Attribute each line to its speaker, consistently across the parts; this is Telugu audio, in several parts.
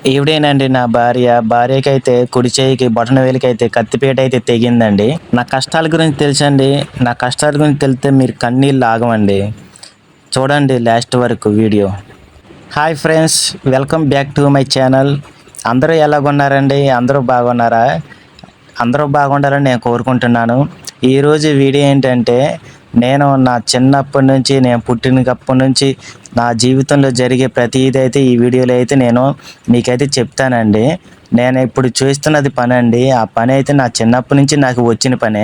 Speaker 1: ఈవిడేనండి నా భార్యకైతే కుడి చేయికి బొటన వేలికైతే కత్తిపీట అయితే తెగిందండి. నా కష్టాల గురించి తెలుసండి. నా కష్టాల గురించి తెలిస్తే మీరు కన్నీళ్ళు ఆగవండి. చూడండి లాస్ట్ వరకు video. Hi friends, welcome back to my channel. అందరూ ఎలాగున్నారండి? అందరూ బాగున్నారా? అందరూ బాగుండాలని నేను కోరుకుంటున్నాను. ఈరోజు వీడియో ఏంటంటే, నేను నా చిన్నప్పటి నుంచి, నేను పుట్టినప్పటి నుంచి నా జీవితంలో జరిగే ప్రతిదైతే ఈ వీడియోలో అయితే నేను మీకైతే చెప్తానండి. నేను ఇప్పుడు చేస్తున్నది పని అండి. ఆ పని అయితే నా చిన్నప్పటి నుంచి నాకు వచ్చిన పనే.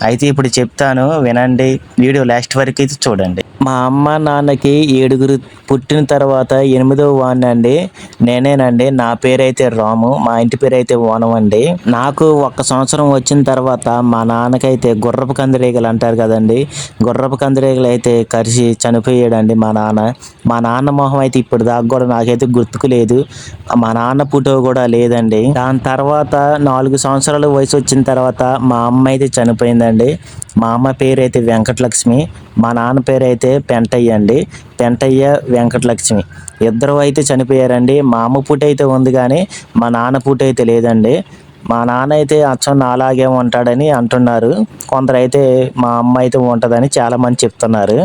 Speaker 1: అయితే ఇప్పుడు చెప్తాను, వినండి. వీడియో లాస్ట్ వరకు అయితే చూడండి. మా అమ్మ నాన్నకి 7 పుట్టిన తర్వాత 8వ వాడినండి నేనేనండి. నా పేరైతే రాము, మా ఇంటి పేరు అయితే ఓనం అండి. నాకు 1 సంవత్సరం వచ్చిన తర్వాత మా నాన్నకైతే గుర్రపు కందిరీగలు అంటారు కదండి, గుర్రపు కందిరీగలు అయితే కరిచి చనిపోయాడండి మా నాన్న. మా నాన్న మొహం అయితే ఇప్పుడు దాకా కూడా నాకైతే గుర్తుకు లేదు. మా నాన్న ఫోటో కూడా లేదండి. దాని తర్వాత 4 సంవత్సరాల వయసు వచ్చిన తర్వాత మా అమ్మ అయితే చనిపోయిందండి. మా అమ్మ పేరు అయితే వెంకటలక్ష్మి, మా నాన్న పేరు అయితే పెంటయ్య అండి. పెంటయ్య వెంకటలక్ష్మి ఇద్దరు అయితే చనిపోయారండి. మా అమ్మ పూట అయితే ఉంది కానీ మా నాన్న పూట అయితే లేదండి. మా నాన్న అయితే అచ్చం నాలాగే ఉంటాడని అంటున్నారు. కొందరైతే మా అమ్మ అయితే ఉంటుందని చాలామంది చెప్తున్నారు.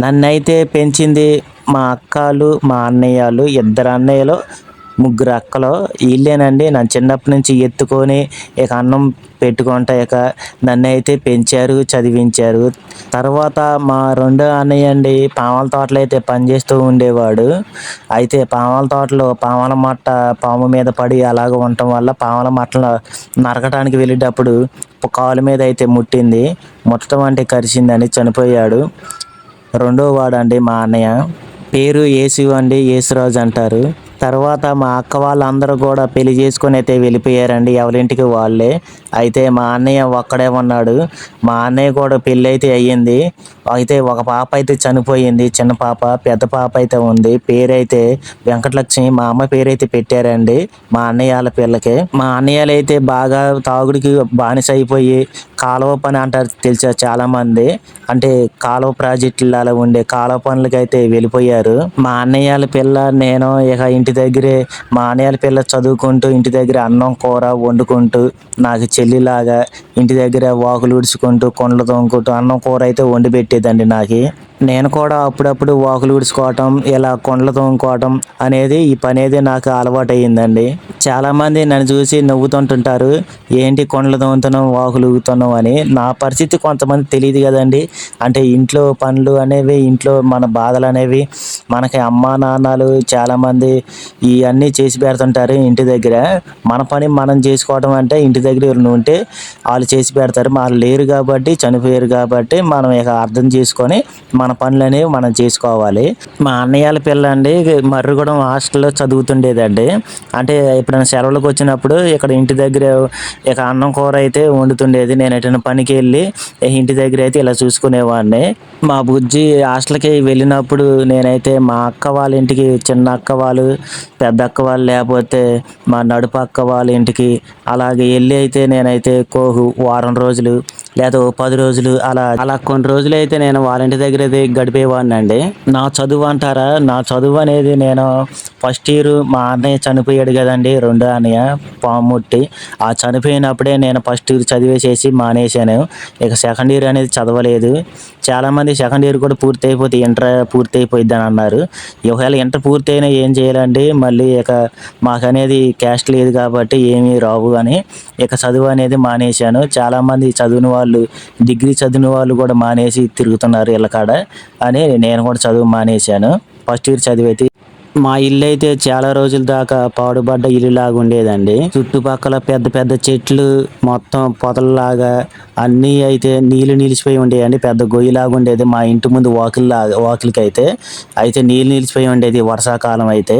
Speaker 1: నన్నైతే పెంచింది మా అక్కలు, మా అన్నయ్యలు, 2 అన్నయ్యలు, 3 అక్కలు. వీళ్ళేనండి నన్ను చిన్నప్పటి నుంచి ఎత్తుకొని ఇక అన్నం పెట్టుకుంటా ఇక నన్ను అయితే పెంచారు, చదివించారు. తర్వాత మా రెండో అన్నయ్య అండి పాముల తోటలో అయితే పనిచేస్తూ ఉండేవాడు. అయితే పాముల తోటలో పాముల మట్ట పాము మీద పడి అలాగ ఉండటం వల్ల పాముల మట్టలు నరకటానికి వెళ్ళేటప్పుడు కాలు మీద అయితే ముట్టింది. ముట్టడం అంటే కరిచిందని చనిపోయాడు. రెండో వాడండి మా అన్నయ్య, పేరు యేసు అండి, యేసురాజు అంటారు. తర్వాత మా అక్క వాళ్ళందరూ కూడా పెళ్లి చేసుకొని అయితే వెళ్ళిపోయారండి, ఎవరింటికి వాళ్ళే. అయితే మా అన్నయ్య ఒక్కడే ఉన్నాడు. మా అన్నయ్య కూడా పెళ్ళి అయితే అయ్యింది. అయితే ఒక పాప అయితే చనిపోయింది, చిన్న పాప. పెద్ద పాప అయితే ఉంది, పేరైతే వెంకటలక్ష్మి. మా అమ్మ పేరైతే పెట్టారండి మా అన్నయ్య వాళ్ళ పిల్లకి. మా అన్నయ్యలు అయితే బాగా తాగుడికి బానిస అయిపోయి కాలువ పని అంటారు తెలుసా చాలా మంది, అంటే కాలువ ప్రాజెక్టులు అలా ఉండే కాలువ పనులకి అయితే వెళ్ళిపోయారు. మా అన్నయ్యల పిల్ల నేను ఇక ఇంటి దగ్గరే, మా అన్నయ్యల పిల్ల చదువుకుంటూ ఇంటి దగ్గర అన్నం కూర వండుకుంటూ నాకు చెల్లిలాగా ఇంటి దగ్గర వాకులు ఊడ్చుకుంటూ కొండలు తోముకుంటూ అన్నం కూర అయితే వండి పెట్టేదండి నాకు. నేను కూడా అప్పుడప్పుడు వాకులు ఊడ్చుకోవటం, ఇలా కొండలు తోముకోవటం అనేది ఈ పని అయితే నాకు అలవాటు అయ్యిందండి. చాలామంది నన్ను చూసి నవ్వుతుంటుంటారు, ఏంటి కొండలు తోముతున్నావు, వాకులు ఊగుతున్నావు అని. నా పరిస్థితి కొంతమంది తెలియదు కదండి. అంటే ఇంట్లో పనులు అనేవి, ఇంట్లో మన బాధలు అనేవి మనకి అమ్మా నాన్నలు చాలామంది ఇవన్నీ చేసి పెడుతుంటారు ఇంటి దగ్గర. మన పని మనం చేసుకోవడం అంటే ఇంటి దగ్గర ఎవరైనా ఉంటే వాళ్ళు చేసి పెడతారు. వాళ్ళు లేరు కాబట్టి, చనిపోయారు కాబట్టి మనం ఇక అర్థం చేసుకొని మన పనులు అనేవి మనం చేసుకోవాలి. మా అన్నయ్యల పిల్ల అండి మర్రిగూడెం హాస్టల్లో చదువుతుండేదండి. అంటే ఎప్పుడైనా సెలవులకు వచ్చినప్పుడు ఇక్కడ ఇంటి దగ్గర ఇక అన్నం కూర అయితే వండుతుండేది. నేను ఎటైనా పనికి వెళ్ళి ఇంటి దగ్గర అయితే ఇలా చూసుకునేవాడిని. మా బుజ్జి హాస్టల్కి వెళ్ళినప్పుడు నేనైతే మా అక్క వాళ్ళ ఇంటికి, చిన్న అక్క వాళ్ళు, పెద్ద అక్క వాళ్ళు, లేకపోతే మా నడుపు అక్క వాళ్ళ ఇంటికి అలాగే వెళ్ళి అయితే నేనైతే వారం రోజులు లేదా 10 రోజులు అలా అలా కొన్ని రోజులు అయితే నేను వాళ్ళ ఇంటి దగ్గర అయితే గడిపేవాడిని అండి. నా చదువు అంటారా, నా చదువు అనేది నేను ఫస్ట్ ఇయర్ మా అన్నయ్య చనిపోయాడు కదండి, రెండో అన్నయ్య పాముట్టి. ఆ చనిపోయినప్పుడే నేను ఫస్ట్ ఇయర్ చదివేసేసి మానేశాను. ఇక సెకండ్ ఇయర్ అనేది చదవలేదు. చాలామంది సెకండ్ ఇయర్ కూడా పూర్తి అయిపోతే ఇంటర్ పూర్తి అయిపోయింది అని అన్నారు. ఒకవేళ ఇంటర్ పూర్తి అయినా ఏం చేయాలండి, మళ్ళీ ఇక మాకనేది క్యాస్ట్ లేదు కాబట్టి ఏమీ రావు అని ఇక చదువు అనేది మానేశాను. చాలామంది చదివిన వాళ్ళు, డిగ్రీ చదివిన వాళ్ళు కూడా మానేసి తిరుగుతున్నారు ఇళ్ళకాడ అని నేను కూడా చదువు మానేశాను. ఫస్ట్ ఇయర్ చదివైతే మా ఇల్లు అయితే చాలా రోజుల దాకా పాడుబడ్డ ఇల్లులాగా ఉండేదండి. చుట్టుపక్కల పెద్ద పెద్ద చెట్లు, మొత్తం పొదల్లాగా అన్నీ అయితే నీళ్లు నిలిచిపోయి ఉండేయండి. పెద్ద గొయ్యిలాగా ఉండేది మా ఇంటి ముందు వాకిలికి అయితే నీళ్ళు నిలిచిపోయి ఉండేది వర్షాకాలం అయితే.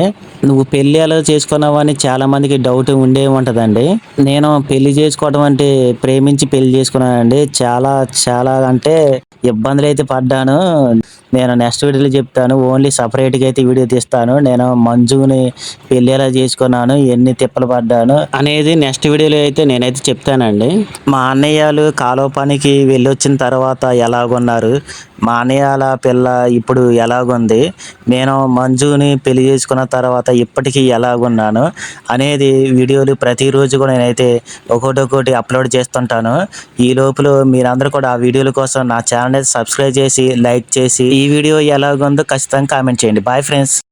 Speaker 1: నువ్వు పెళ్ళి ఎలా చేసుకున్నావు అని చాలా మందికి డౌట్ ఉండే ఉంటదండి. నేను పెళ్లి చేసుకోవడం అంటే ప్రేమించి పెళ్లి చేసుకున్నానండి. చాలా చాలా అంటే ఇబ్బందులు అయితే పడ్డాను. నేను నెక్స్ట్ వీడియోలో చెప్తాను. ఓన్లీ సపరేట్గా అయితే వీడియో తీస్తాను. నేను మంజుని పెళ్ళి ఎలా చేసుకున్నాను, ఎన్ని తిప్పలు పడ్డాను అనేది నెక్స్ట్ వీడియోలో అయితే నేనైతే చెప్తానండి. మా అన్నయ్యలు కాలువ పనికి వెళ్ళొచ్చిన తర్వాత ఎలాగున్నారు, మా అన్నయ్యల పిల్ల ఇప్పుడు ఎలాగుంది, నేను మంజుని పెళ్లి చేసుకున్న తర్వాత ఇప్పటికీ ఎలాగున్నాను అనేది వీడియోలు ప్రతిరోజు కూడా నేనైతే ఒక్కొక్కటి అప్లోడ్ చేస్తుంటాను. ఈ లోపల మీరందరూ కూడా ఆ వీడియోల కోసం నా ఛానల్ సబ్స్క్రైబ్ చేసి లైక్ చేసి ఈ వీడియో ఎలాగుందో ఖచ్చితంగా కామెంట్ చేయండి. Bye friends.